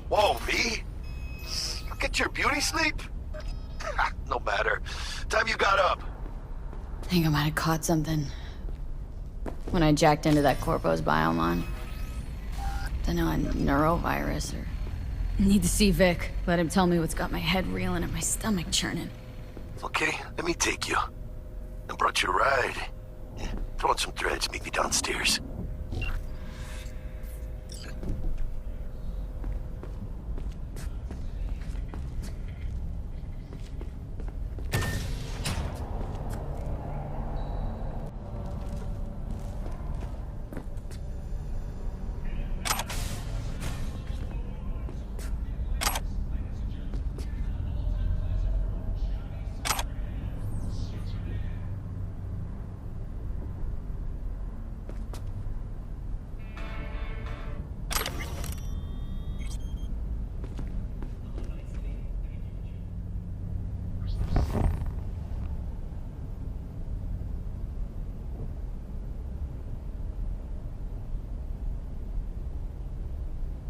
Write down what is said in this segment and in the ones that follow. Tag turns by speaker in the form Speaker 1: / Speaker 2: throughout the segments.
Speaker 1: Whoa, V? Get your beauty sleep? No matter. Time you got up.
Speaker 2: I think I might have caught something when I jacked into that Corpo's biome line. Don't know, a neurovirus or... Need to see Vic. Let him tell me what's got my head reeling and my stomach churning.
Speaker 1: Okay, let me take you. I brought you a ride. Yeah, throw on some threads, meet me downstairs.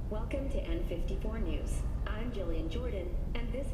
Speaker 3: Welcome to N54 News. I'm Jillian Jordan, and this...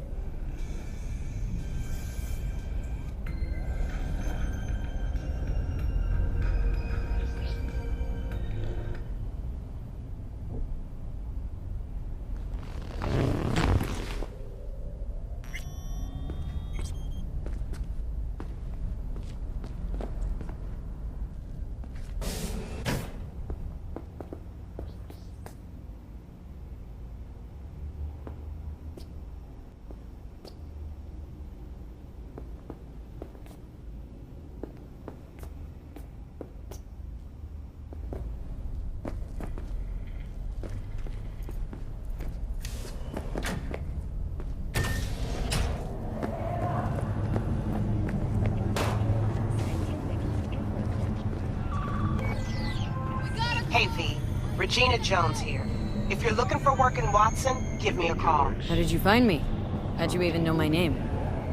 Speaker 4: Hey, V. Regina Jones here. If you're looking for work in Watson, give me a call.
Speaker 2: How did you find me? How'd you even know my name?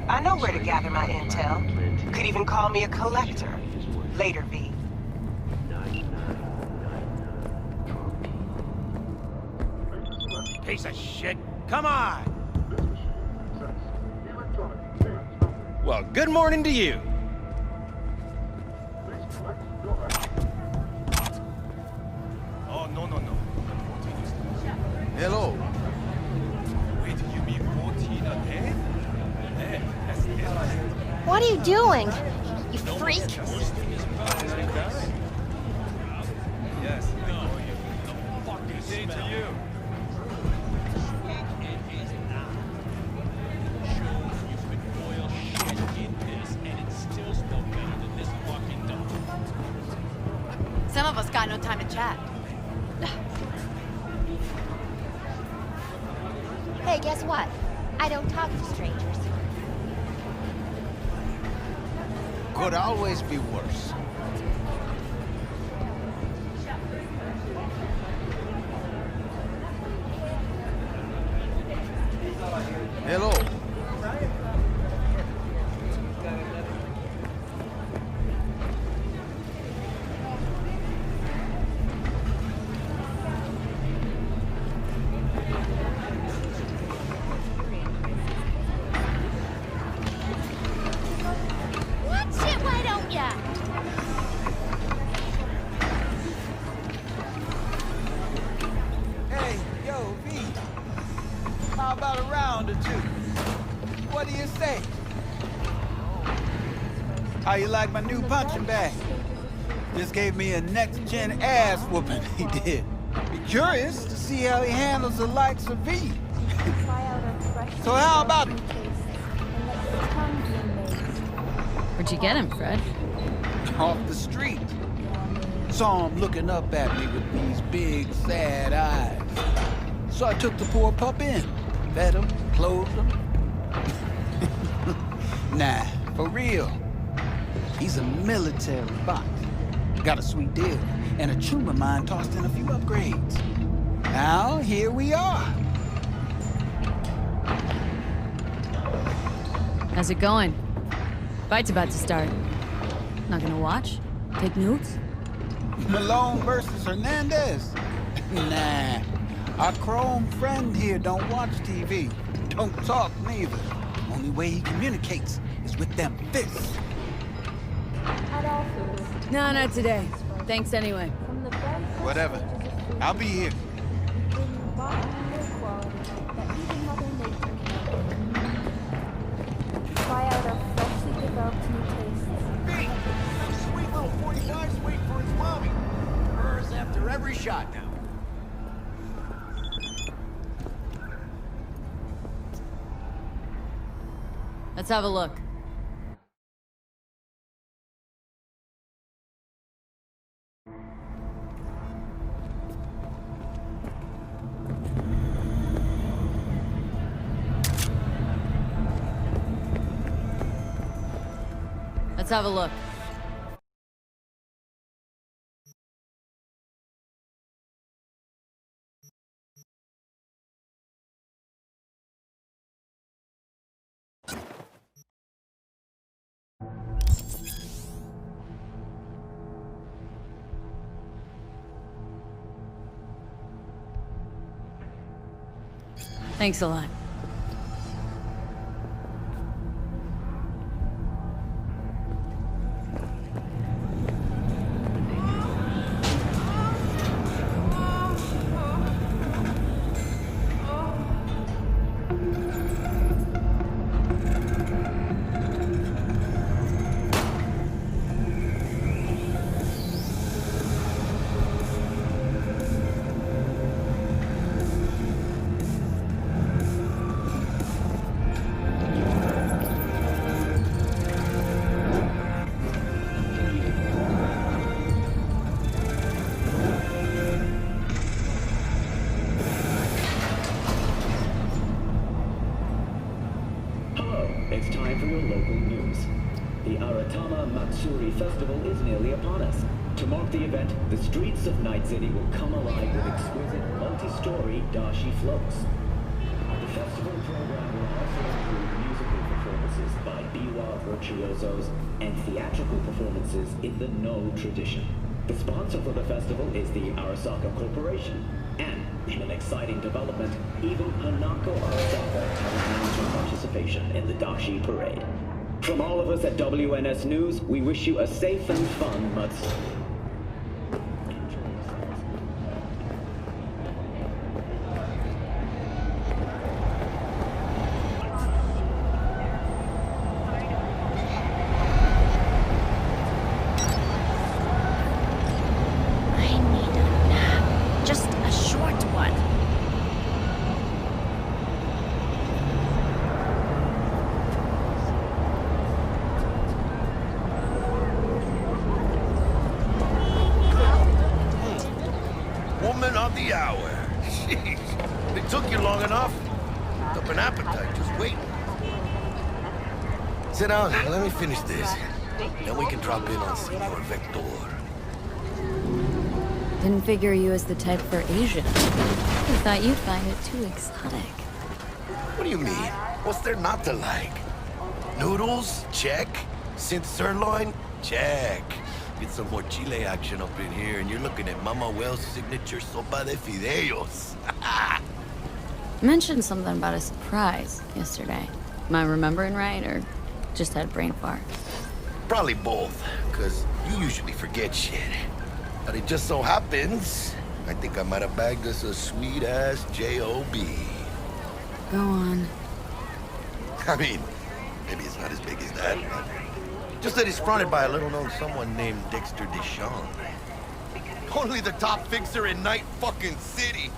Speaker 4: I know where to gather my intel. Could even call me a collector. Later, V.
Speaker 5: Piece of shit. Come on! Well, good morning to you. Oh, no.
Speaker 6: Hello.
Speaker 5: Wait, you mean 14 a day?
Speaker 7: What are you doing? You freak?
Speaker 5: Yes. The fuck is it to you?
Speaker 2: Some of us got no time to chat.
Speaker 7: Hey, guess what? I don't talk to strangers.
Speaker 6: Could always be worse. Hello. Hey, yo, V. How about a round or two? What do you say? How you like my new punching bag? Just gave me a next-gen ass whooping, he did. Be curious to see how he handles the likes of V. So how about it?
Speaker 2: Where'd you get him, Fred?
Speaker 6: Off the street. Saw him looking up at me with these big, sad eyes. So I took the poor pup in. Fed him, clothed him. Nah, for real. He's a military bot. Got a sweet deal, and a chum of mine tossed in a few upgrades. Now, here we are.
Speaker 2: How's it going? Fight's about to start. Not gonna watch? Take notes?
Speaker 6: Malone versus Hernandez? Nah, Our chrome friend here don't watch TV. Don't talk neither. Only way he communicates is with them fists.
Speaker 2: No, not today. Thanks anyway.
Speaker 6: Whatever. I'll be here.
Speaker 8: Try out our freshly developed new tastes.
Speaker 9: Sweet little 45's waiting for its mommy. Hers after every shot now.
Speaker 2: Let's have a look. Let's have a look. Thanks a lot.
Speaker 10: It's time for your local news. The Aratama Matsuri Festival is nearly upon us. To mark the event, the streets of Night City will come alive with exquisite multi-story dashi floats. The festival program will also include musical performances by biwa virtuosos and theatrical performances in the No tradition. The sponsor for the festival is the Arasaka Corporation. And, in an exciting development, even Hanako Arasaka has announced her participation in the Dashi Parade. From all of us at WNS News, we wish you a safe and fun Matsuri.
Speaker 1: Woman of the hour. Jeez. It took you long enough. Up an appetite just waiting. Sit down. Let me finish this. Then we can drop in on Senor Vector.
Speaker 2: Didn't figure you as the type for Asian. I thought you'd find it too exotic.
Speaker 1: What do you mean? What's there not to like? Noodles? Check. Synth sirloin? Check. Get some more Chile action up in here, and you're looking at Mama Wells' signature sopa de fideos.
Speaker 2: Mentioned something about a surprise yesterday. Am I remembering right, or just had a brain fart?
Speaker 1: Probably both, because you usually forget shit. But it just so happens, I think I might have bagged us a sweet-ass J.O.B.
Speaker 2: Go on.
Speaker 1: I mean, maybe it's not as big as that. Just that he's fronted by a little-known someone named Dexter Deshawn. Only the top fixer in Night fucking City.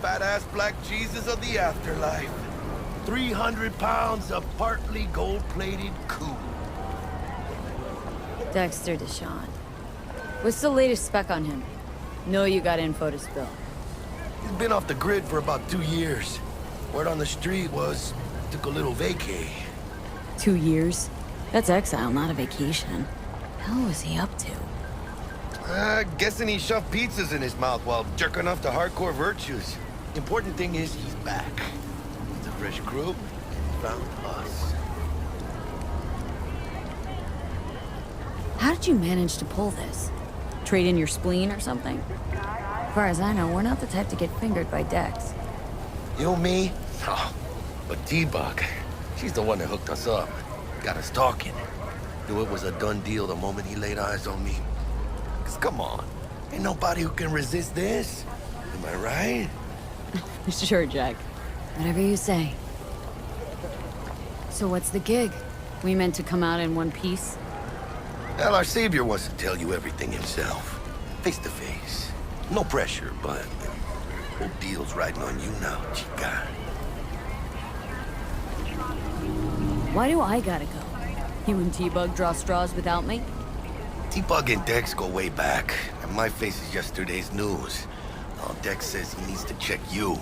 Speaker 1: Badass black Jesus of the afterlife. 300 pounds of partly gold-plated coup.
Speaker 2: Dexter Deshawn. What's the latest spec on him? Know you got info to spill.
Speaker 1: He's been off the grid for about 2 years. Word on the street was, took a little vacay.
Speaker 2: 2 years? That's exile, not a vacation. Hell was he up to?
Speaker 1: Guessing he shoved pizzas in his mouth while jerking off to hardcore virtues. Important thing is he's back. It's a fresh crew. Found us.
Speaker 2: How did you manage to pull this? Trade in your spleen or something? far as I know, we're not the type to get fingered by Dex.
Speaker 1: You, me? Oh, but T-Bug, she's the one that hooked us up. Got us talking. Knew it was a done deal the moment he laid eyes on me. 'Cause come on, ain't nobody who can resist this. Am I right?
Speaker 2: Sure, Jack. Whatever you say. So what's the gig? We meant to come out in one piece?
Speaker 1: Well, our savior wants to tell you everything himself. Face to face. No pressure, but the whole deal's riding on you now, chica.
Speaker 2: Why do I gotta go? You and T-Bug draw straws without me?
Speaker 1: T-Bug and Dex go way back, and my face is yesterday's news. Now Dex says he needs to check you.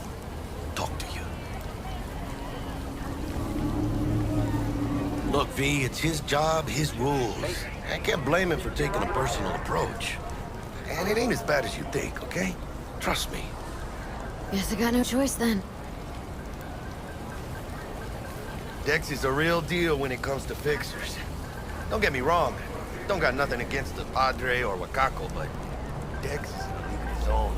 Speaker 1: Talk to you. Look, V, it's his job, his rules. I can't blame him for taking a personal approach. And it ain't as bad as you think, okay? Trust me.
Speaker 2: Guess I got no choice then.
Speaker 1: Dex is a real deal when it comes to fixers. Don't get me wrong. Don't got nothing against the Padre or Wakako, but Dex is in a league of his own.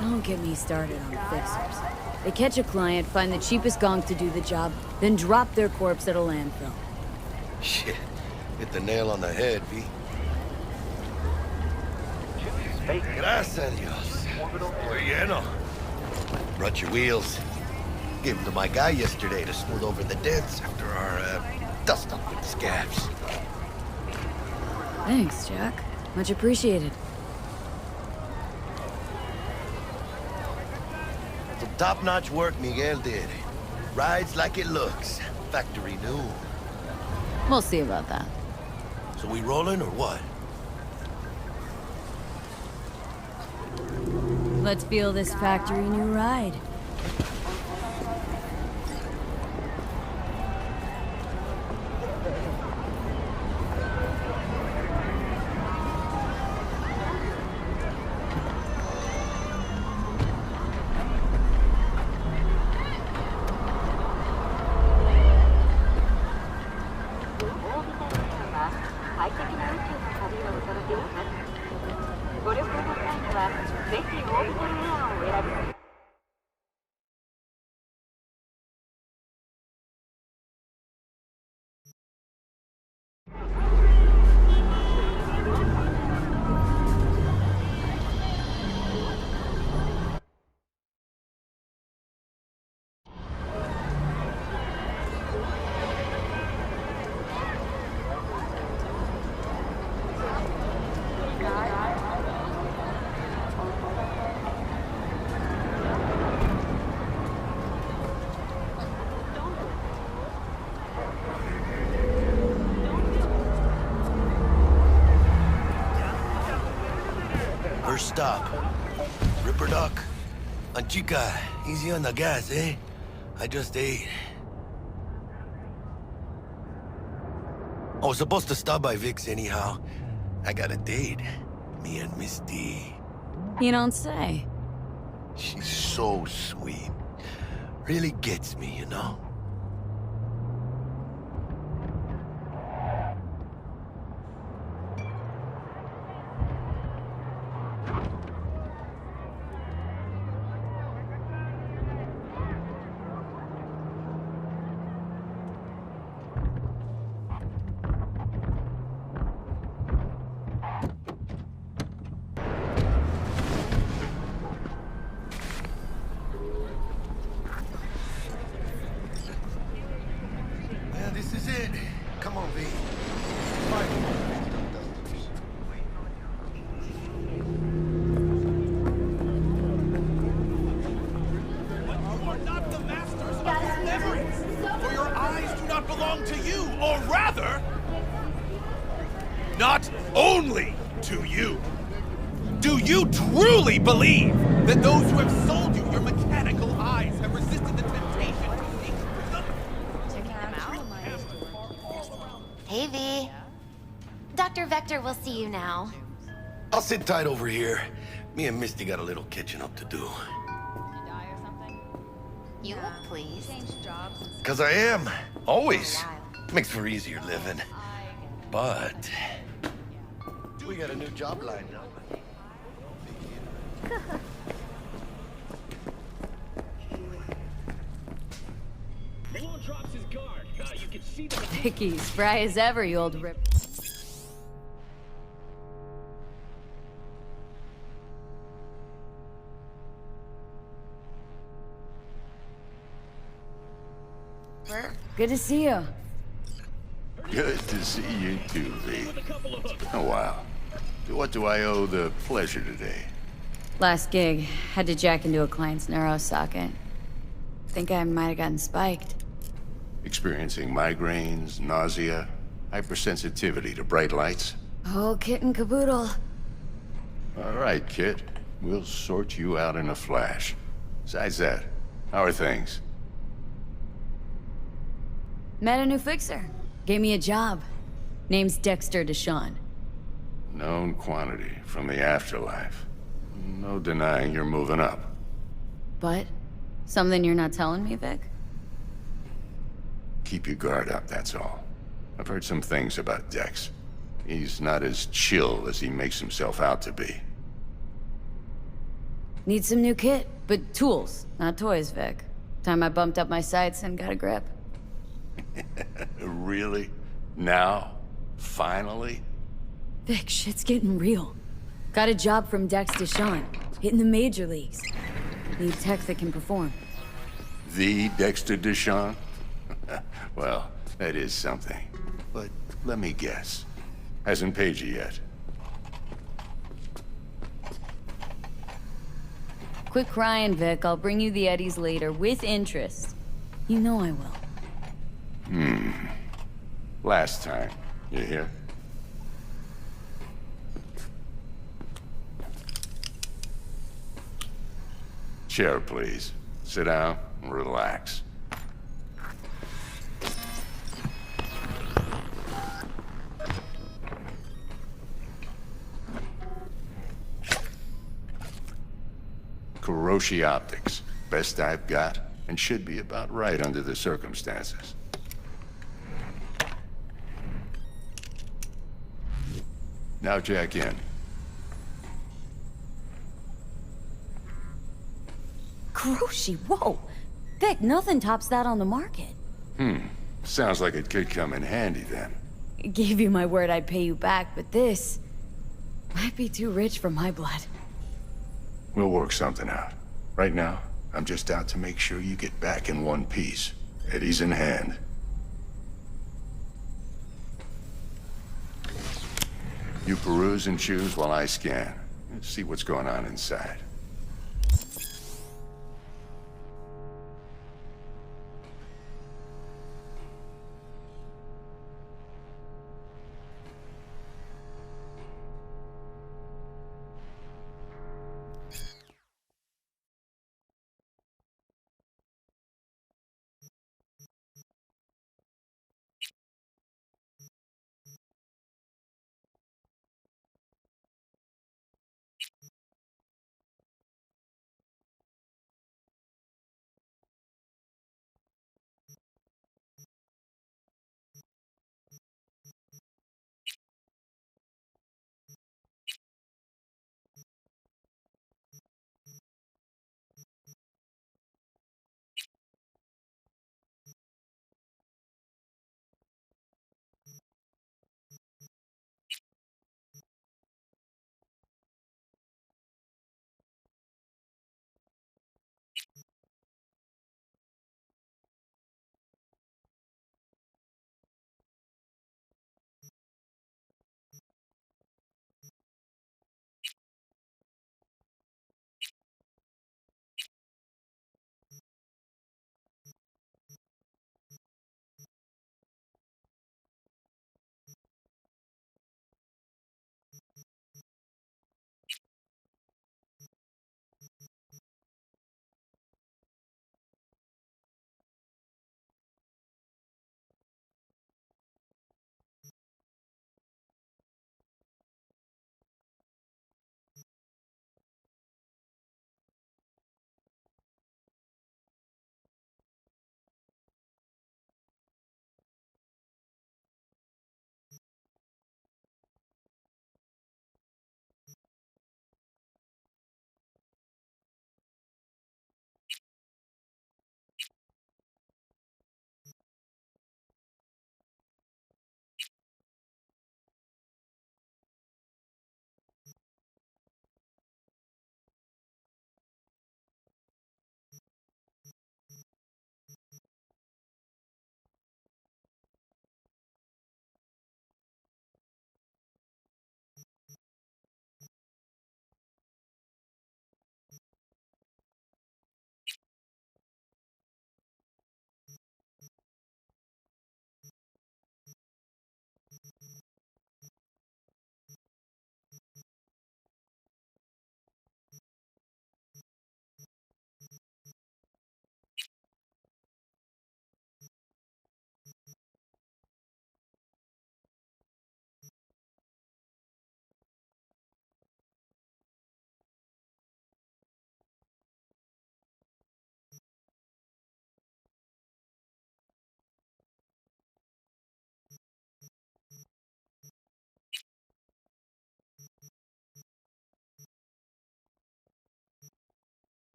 Speaker 2: Don't get me started on fixers. They catch a client, find the cheapest gonk to do the job, then drop their corpse at a landfill.
Speaker 1: Shit. Hit the nail on the head, V. Gracias, Dios. Muy lleno. Brought your wheels. Gave them to my guy yesterday to smooth over the dents after our, dust up with the scabs.
Speaker 2: Thanks, Jack. Much appreciated.
Speaker 1: Some top-notch work Miguel did. Rides like it looks. Factory new.
Speaker 2: We'll see about that.
Speaker 1: So we rolling or what?
Speaker 2: Let's feel this factory new ride.
Speaker 1: First stop. Ripperdoc. Chica, easy on the gas, eh? I just ate. I was supposed to stop by Vic's anyhow. I got a date. Me and Misty.
Speaker 2: You don't say.
Speaker 1: She's so sweet. Really gets me, you know? This is it. Come on, V.
Speaker 9: You are not the masters of your memories, for your eyes do not belong to you, or rather, not only to you. Do you truly believe that those who have sold you your mechanical eyes have resisted the temptation to seek them?
Speaker 7: Hey, V. Dr. Vector will see you now.
Speaker 1: I'll sit tight over here. Me and Misty got a little catching up to do.
Speaker 7: You look pleased.
Speaker 1: 'Cause I am. Always. Makes for easier living. But We got a new job lined up.
Speaker 10: Malone drops his guard. You can see the...
Speaker 2: Vicky, spry as ever, you old rip. Good to see you.
Speaker 11: Good to see you too, V. It's been a while. To what do I owe the pleasure today?
Speaker 2: Last gig, had to jack into a client's neuro socket. Think I might have gotten spiked.
Speaker 11: Experiencing migraines, nausea, hypersensitivity to bright lights?
Speaker 2: Oh, kit and caboodle.
Speaker 11: All right, kid. We'll sort you out in a flash. Besides that, how are things?
Speaker 2: Met a new fixer. Gave me a job. Name's Dexter Deshawn.
Speaker 11: Known quantity from the afterlife. No denying you're moving up.
Speaker 2: But? Something you're not telling me, Vic?
Speaker 11: Keep your guard up, that's all. I've heard some things about Dex. He's not as chill as he makes himself out to be.
Speaker 2: Need some new kit, but tools, not toys, Vic. Time I bumped up my sights and got a grip.
Speaker 11: Really? Now? Finally?
Speaker 2: Vic, shit's getting real. Got a job from Dex Deshawn, hitting the major leagues. Need tech that can perform.
Speaker 11: The Dexter Deshawn? Well, that is something. But let me guess. Hasn't paid you yet.
Speaker 2: Quit crying, Vic. I'll bring you the Eddies later, with interest. You know I will.
Speaker 11: Last time. You hear? Chair, please. Sit down and relax. Kuroshi Optics. Best I've got, and should be about right under the circumstances. Now jack in.
Speaker 2: Kuroshi, whoa! Vic, nothing tops that on the market.
Speaker 11: Sounds like it could come in handy then.
Speaker 2: Gave you my word I'd pay you back, but this might be too rich for my blood.
Speaker 11: We'll work something out. Right now, I'm just out to make sure you get back in one piece. Eddie's in hand. You peruse and choose while I scan. See what's going on inside.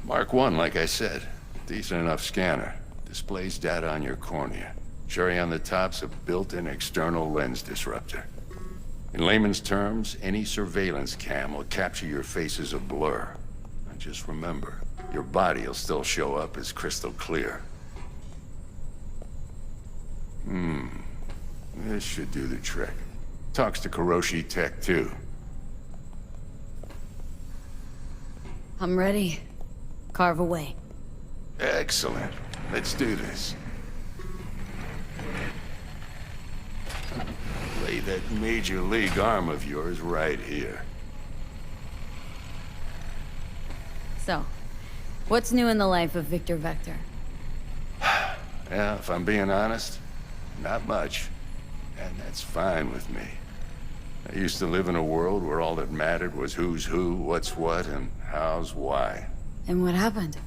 Speaker 11: Mark 1, like I said. Decent enough scanner. Displays data on your cornea. Cherry on the top's a built-in external lens disruptor. In layman's terms, any surveillance cam will capture your face as a blur. And just remember, your body will still show up as crystal clear. This should do the trick. Talks to Kiroshi Tech, too.
Speaker 2: I'm ready. Carve away.
Speaker 11: Excellent. Let's do this. Lay that major league arm of yours right here.
Speaker 2: So, what's new in the life of Victor Vector?
Speaker 11: Yeah, if I'm being honest, not much. And that's fine with me. I used to live in a world where all that mattered was who's who, what's what, and how's why.
Speaker 2: And what happened?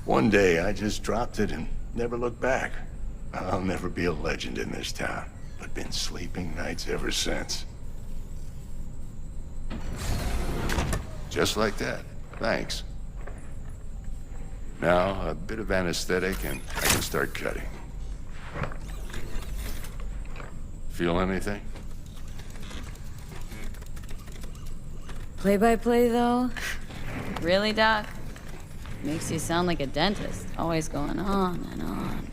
Speaker 11: One day, I just dropped it and never looked back. I'll never be a legend in this town, but been sleeping nights ever since. Just like that. Thanks. Now, a bit of anesthetic and I can start cutting. Feel anything?
Speaker 2: Play-by-play, though? Really, Doc? Makes you sound like a dentist, always going on and on.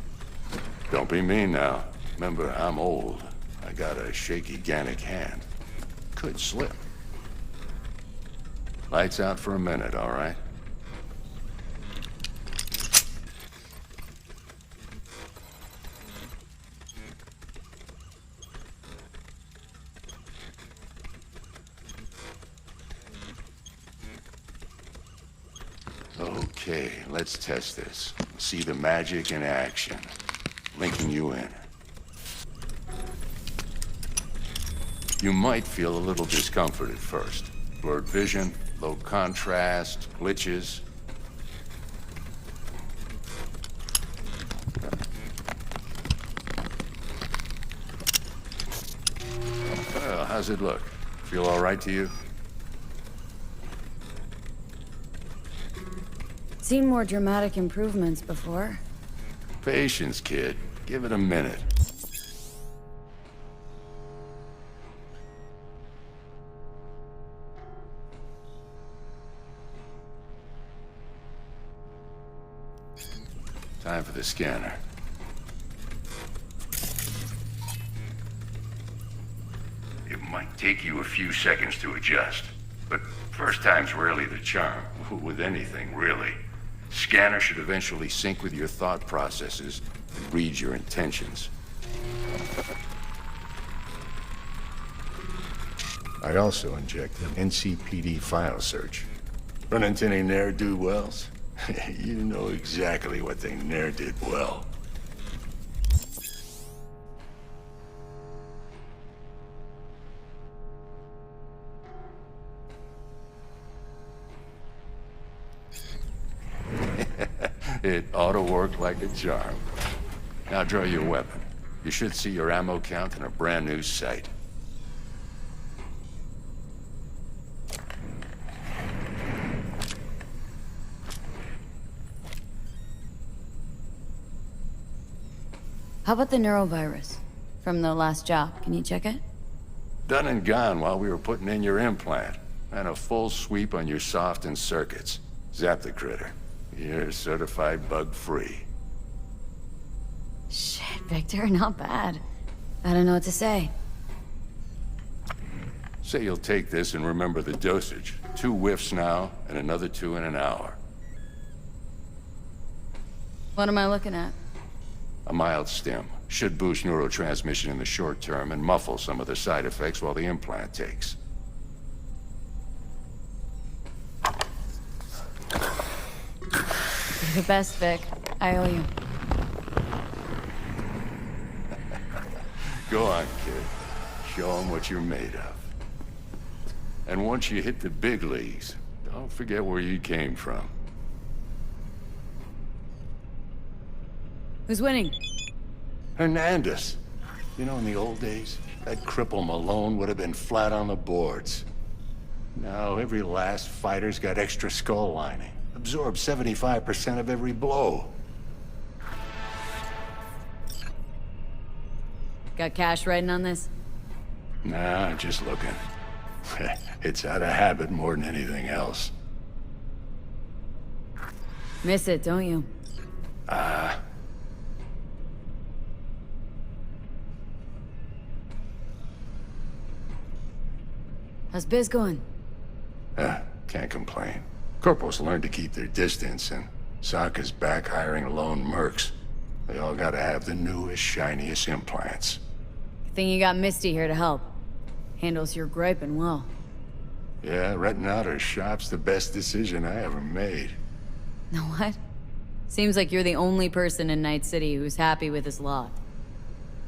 Speaker 11: Don't be mean now. Remember, I'm old. I got a shaky Gannic hand. Could slip. Lights out for a minute, all right? Okay, let's test this. See the magic in action. Linking you in. You might feel a little discomfort at first. Blurred vision, low contrast, glitches. Well, how's it look? Feel all right to you?
Speaker 2: Seen more dramatic improvements before.
Speaker 11: Patience, kid. Give it a minute. Time for the scanner. It might take you a few seconds to adjust, but first time's rarely the charm, with anything, really. Scanner should eventually sync with your thought processes and read your intentions. I also inject an NCPD file search. Run into any ne'er-do-wells? You know exactly what they ne'er did well. It ought to work like a charm. Now draw your weapon. You should see your ammo count in a brand new sight.
Speaker 2: How about the neurovirus? From the last job, can you check it?
Speaker 11: Done and gone while we were putting in your implant. And a full sweep on your soft and circuits. Zap the critter. You're certified bug-free.
Speaker 2: Shit, Victor, not bad. I don't know what to say.
Speaker 11: Say you'll take this and remember the dosage. 2 whiffs now, and another 2 in an hour.
Speaker 2: What am I looking at?
Speaker 11: A mild stim. Should boost neurotransmission in the short term and muffle some of the side effects while the implant takes.
Speaker 2: You're the best, Vic. I owe you.
Speaker 11: Go on, kid. Show them what you're made of. And once you hit the big leagues, don't forget where you came from.
Speaker 2: Who's winning?
Speaker 11: Hernandez. You know, in the old days, that cripple Malone would have been flat on the boards. Now, every last fighter's got extra skull lining. A absorb 75% of every blow.
Speaker 2: Got cash writing on this?
Speaker 11: Nah, just looking. It's out of habit more than anything else.
Speaker 2: Miss it, don't you? How's biz going?
Speaker 11: Can't complain. Corporals learn to keep their distance, and Sokka's back hiring lone mercs. They all gotta have the newest, shiniest implants.
Speaker 2: Good thing you got Misty here to help. Handles your griping well.
Speaker 11: Yeah, renting out her shop's the best decision I ever made.
Speaker 2: Know what? Seems like you're the only person in Night City who's happy with his lot.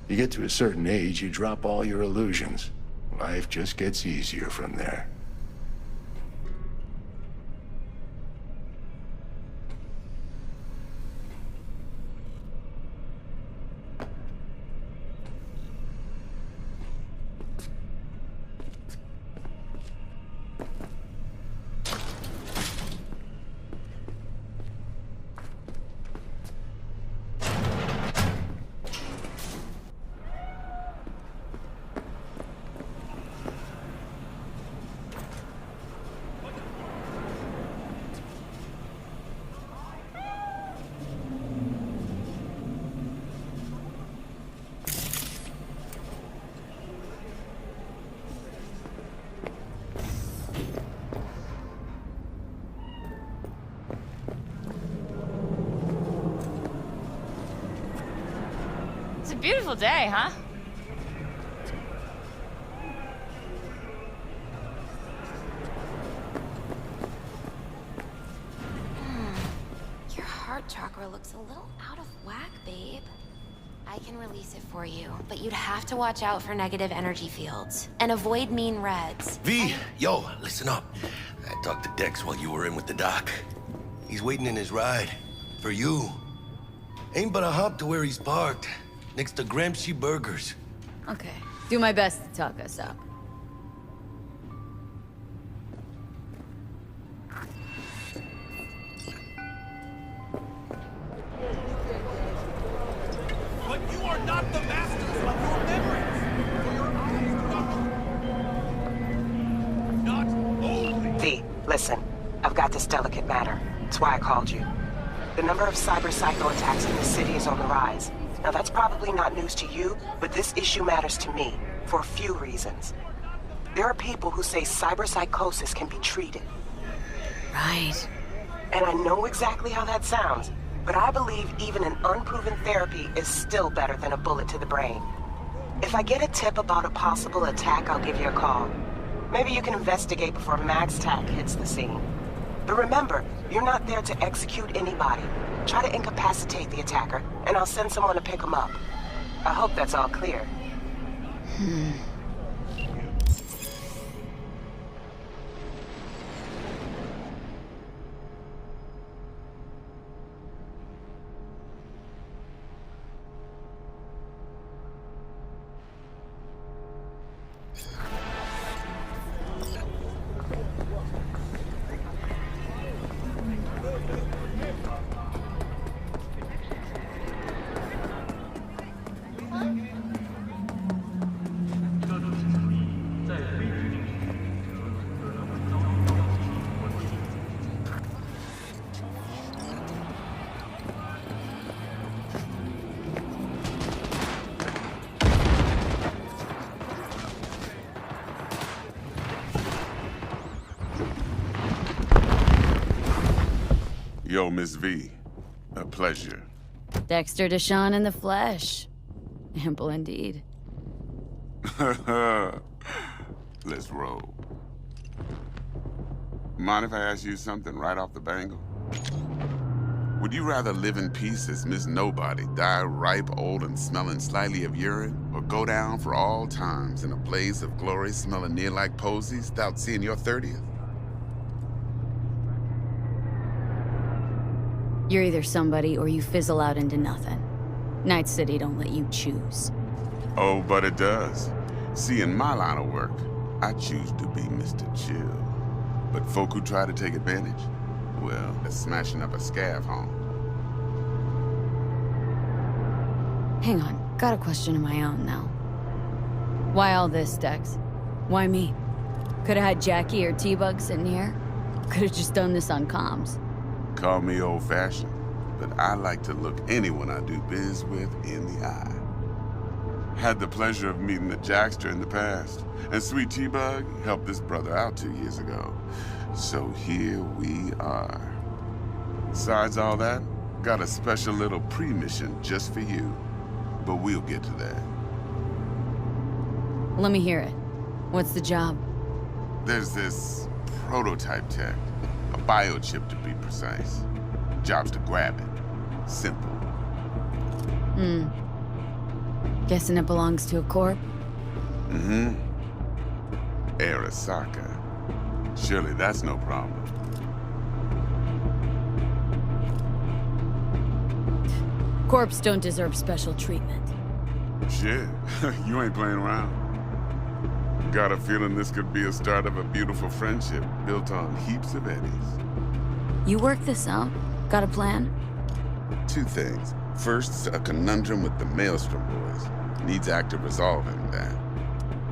Speaker 11: You get to a certain age, you drop all your illusions. Life just gets easier from there.
Speaker 12: It's a beautiful day, huh?
Speaker 7: Your heart chakra looks a little out of whack, babe. I can release it for you, but you'd have to watch out for negative energy fields and avoid mean reds.
Speaker 1: V, yo, listen up. I talked to Dex while you were in with the doc. He's waiting in his ride. For you. Ain't but a hop to where he's parked. Next to Gramsci Burgers.
Speaker 2: Okay. Do my best to talk us up.
Speaker 9: But you are not the masters of your memories! For your eyes not only...
Speaker 4: V, listen. I've got this delicate matter. That's why I called you. The number of cyber-psycho attacks in the city is on the rise. Now that's probably not news to you, but this issue matters to me, for a few reasons. There are people who say cyberpsychosis can be treated.
Speaker 2: Right.
Speaker 4: And I know exactly how that sounds, but I believe even an unproven therapy is still better than a bullet to the brain. If I get a tip about a possible attack, I'll give you a call. Maybe you can investigate before Max Tack hits the scene. But remember, you're not there to execute anybody. Try to incapacitate the attacker, and I'll send someone to pick him up. I hope that's all clear.
Speaker 13: Yo, Miss V. A pleasure.
Speaker 2: Dexter Deshawn in the flesh. Ample indeed.
Speaker 13: Let's roll. Mind if I ask you something right off the bangle? Would you rather live in peace as Miss Nobody, die ripe, old, and smelling slightly of urine, or go down for all times in a blaze of glory smelling near like posies without seeing your 30th?
Speaker 2: You're either somebody or you fizzle out into nothing. Night City don't let you choose.
Speaker 13: Oh, but it does. See, in my line of work, I choose to be Mr. Chill. But folk who try to take advantage, Well, that's smashing up a scav home.
Speaker 2: Hang on, got a question of my own now. Why all this, Dex? Why me? Could've had Jackie or T-Bug sitting here. Could've just done this on comms.
Speaker 13: Call me old-fashioned, but I like to look anyone I do biz with in the eye. Had the pleasure of meeting the Jackster in the past, and Sweet T-Bug helped this brother out 2 years ago. So here we are. Besides all that, got a special little pre-mission just for you. But we'll get to that.
Speaker 2: Let me hear it. What's the job?
Speaker 13: There's this prototype tech, a biochip to be precise. Job's to grab it. Simple.
Speaker 2: Guessing it belongs to a corp?
Speaker 13: Mm-hmm. Arasaka. Surely that's no problem.
Speaker 2: Corps don't deserve special treatment.
Speaker 13: Shit, you ain't playing around. Got a feeling this could be a start of a beautiful friendship built on heaps of eddies.
Speaker 2: You work this out? Got a plan?
Speaker 13: 2 things. First, a conundrum with the Maelstrom boys. Needs active resolving that.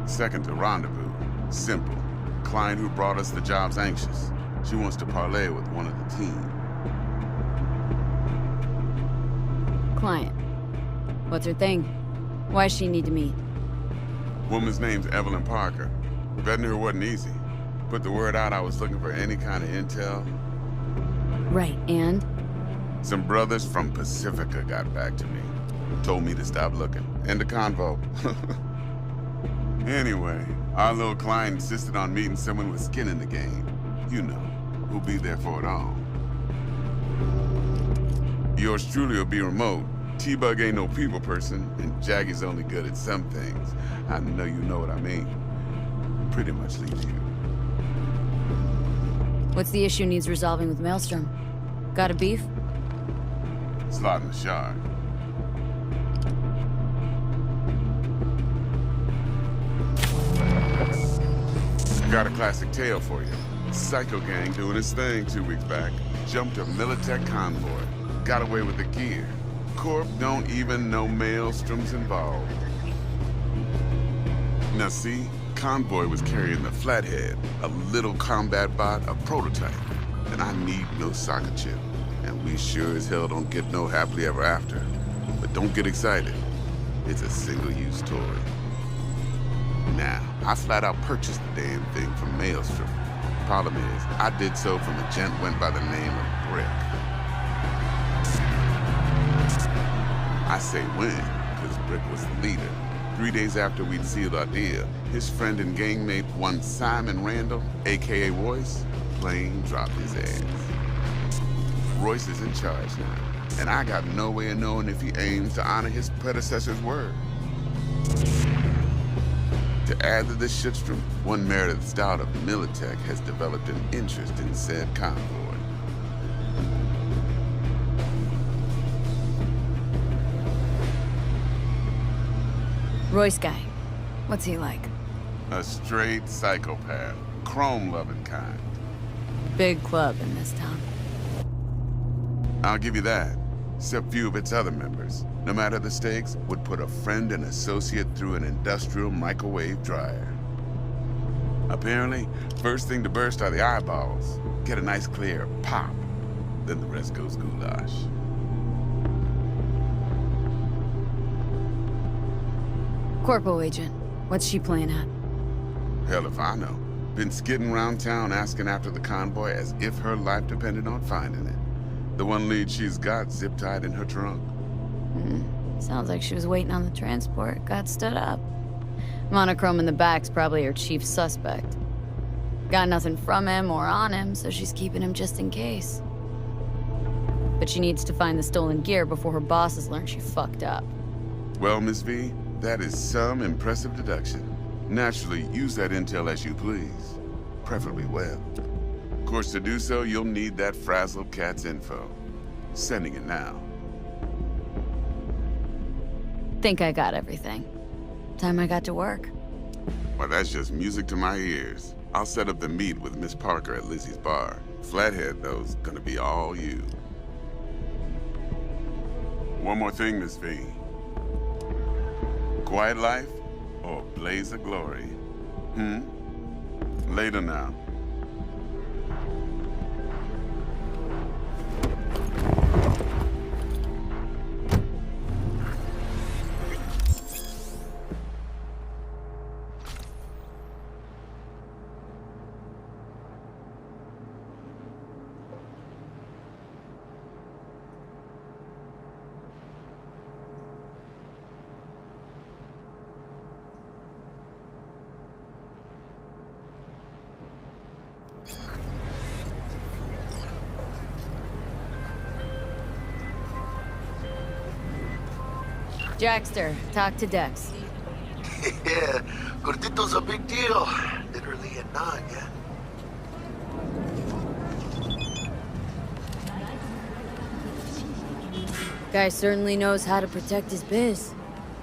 Speaker 13: Second, a rendezvous. Simple. Client who brought us the job's anxious. She wants to parlay with one of the team.
Speaker 2: Client. What's her thing? Why does she need to meet?
Speaker 13: Woman's name's Evelyn Parker. Vetting her wasn't easy. Put the word out I was looking for any kind of intel.
Speaker 2: Right, and?
Speaker 13: Some brothers from Pacifica got back to me. Told me to stop looking. End of convo. Anyway, our little client insisted on meeting someone with skin in the game. You know, who'll be there for it all. Yours truly will be remote. T-Bug ain't no people person, and Jaggy's only good at some things. I know you know what I mean. Pretty much leaves you.
Speaker 2: What's the issue needs resolving with Maelstrom? Got a beef?
Speaker 13: Slot in the shard. Got a classic tale for you. Psycho gang doing his thing 2 weeks back. Jumped a Militech convoy. Got away with the gear. Corp don't even know Maelstrom's involved. Now see, convoy was carrying the Flathead, a little combat bot, a prototype. And I need no soccer chip. And we sure as hell don't get no happily ever after. But don't get excited. It's a single-use toy. Now, I flat out purchased the damn thing from Maelstrom. Problem is, I did so from a gent went by the name of Brick. I say when, because Brick was the leader. 3 days after we'd sealed our deal, his friend and gangmate, one Simon Randall, a.k.a. Royce, plain dropped his ass. Royce is in charge now, and I got no way of knowing if he aims to honor his predecessor's word. To add to this shitstorm, one Meredith Stout of Militech has developed an interest in said convoy.
Speaker 2: Royce guy. What's he like?
Speaker 13: A straight psychopath. Chrome-loving kind.
Speaker 2: Big club in this town.
Speaker 13: I'll give you that. Except few of its other members, no matter the stakes, would put a friend and associate through an industrial microwave dryer. Apparently, first thing to burst are the eyeballs. Get a nice clear pop. Then the rest goes goulash.
Speaker 2: Corpo agent. What's she playing at?
Speaker 13: Hell if I know. Been skidding around town asking after the convoy as if her life depended on finding it. The one lead she's got zip-tied in her trunk.
Speaker 2: Sounds like she was waiting on the transport, got stood up. Monochrome in the back's probably her chief suspect. Got nothing from him or on him, so she's keeping him just in case. But she needs to find the stolen gear before her bosses learn she fucked up.
Speaker 13: Well, Miss V, that is some impressive deduction. Naturally, use that intel as you please. Preferably well. Of course, to do so, you'll need that frazzled cat's info. Sending it now.
Speaker 2: Think I got everything. Time I got to work.
Speaker 13: Well, that's just music to my ears. I'll set up the meet with Miss Parker at Lizzie's bar. Flathead, though's gonna be all you. One more thing, Miss V. Quiet life or blaze of glory? Later now.
Speaker 2: Jackster, talk to Dex.
Speaker 1: Yeah, Gordito's a big deal. Literally a nod, yeah?
Speaker 2: Guy certainly knows how to protect his biz.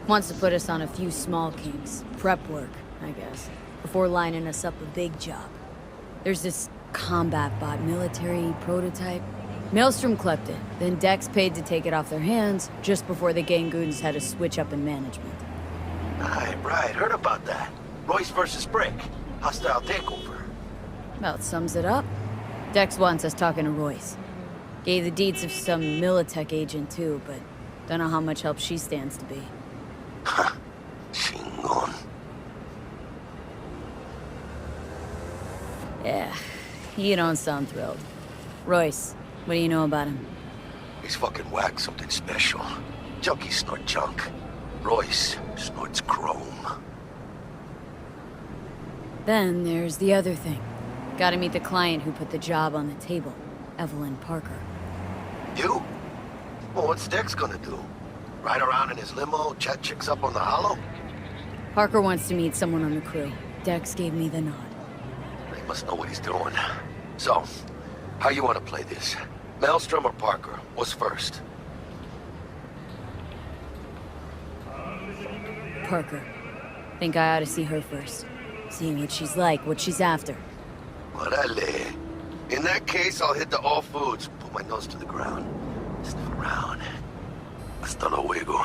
Speaker 2: Wants to put us on a few small kinks. Prep work, I guess. Before lining us up a big job. There's this combat bot military prototype. Maelstrom clept it, then Dex paid to take it off their hands just before the Gangoons had a switch up in management.
Speaker 1: Right, heard about that. Royce versus Brick. Hostile takeover.
Speaker 2: About sums it up. Dex wants us talking to Royce. Gave the deeds of some Militech agent too, but don't know how much help she stands to be.
Speaker 1: Chingon.
Speaker 2: Yeah, you don't sound thrilled. Royce, what do you know about him?
Speaker 1: He's fucking whack, something special. Junkies snort junk. Royce snorts chrome.
Speaker 2: Then there's the other thing. Gotta meet the client who put the job on the table, Evelyn Parker.
Speaker 1: You? Well, what's Dex gonna do? Ride around in his limo, chat chicks up on the hollow?
Speaker 2: Parker wants to meet someone on the crew. Dex gave me the nod.
Speaker 1: He must know what he's doing. So, how you want to play this? Maelstrom or Parker? What's first?
Speaker 2: Parker. Think I ought to see her first. See what she's like, what she's after.
Speaker 1: Orale. In that case, I'll hit the all foods, put my nose to the ground, sniff around. Hasta luego.